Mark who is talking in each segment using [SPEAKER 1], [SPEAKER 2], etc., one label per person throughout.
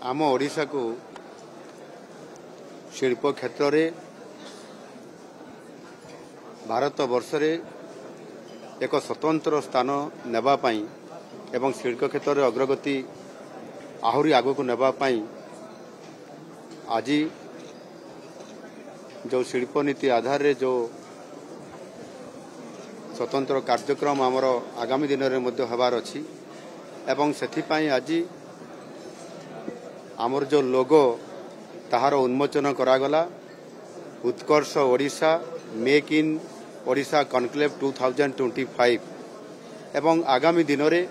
[SPEAKER 1] आम ओडिशा को शिल्प क्षेत्र में भारत वर्ष रे एक स्वतंत्र स्थान नेबापाई एवं शिल्प क्षेत्र में अग्रगति आहरी आग को नेबापाई आज जो शिल्प नीति आधार रे जो स्वतंत्र कार्यक्रम आमर आगामी दिन में हबार अच्छी एवं सेथिपाई आज आमर जो लोगो ताहार उन्मोचन करागला Utkarsh Odisha make in Odisha conclave 2025 एवं आगामी दिन में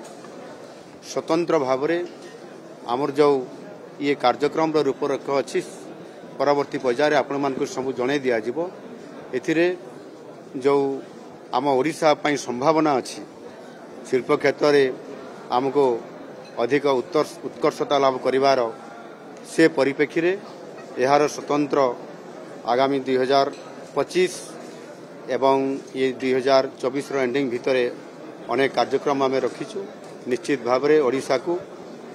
[SPEAKER 1] स्वतंत्र भाव में आमर जो ये कार्यक्रम रूपरेख अच्छी परवर्ती पर्यायर आपण मानक सब जन दिज्व एथिरे जो आम ओडिशा पई संभावना अच्छी शिल्प क्षेत्र में आमको अधिक उत्कर्षता लाभ करिवार से परिप्रेक्षी रे यार स्वतंत्र आगामी 2025 एवं ये 2024 एंडिंग भितर अनेक कार्यक्रम आम रखीचु। निश्चित भाव में ओडिशा को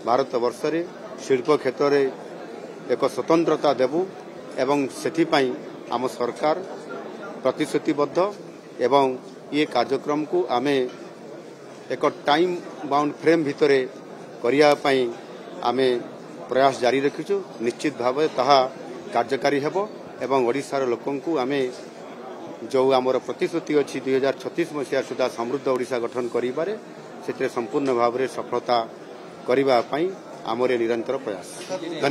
[SPEAKER 1] भारत वर्ष रे शिल्प क्षेत्र में एक स्वतंत्रता देबु एवं सेथिपाई आम सरकार प्रतिश्रुतिबद्ध एवं ये कार्यक्रम को आमे एक टाइम बाउंड फ्रेम भितर करिया पई आमे प्रयास जारी रखीचु। निश्चित भाव ताहा कार्यकारी हेबो एवं ओडिशार लोकन को आमे जो आमर प्रतिश्रुति अच्छी 2036 मसीहा सुधा समृद्ध ओडिशा गठन करिबारे सेते संपूर्ण भाव में सफलता करिबा पई आमर निरंतर प्रयास।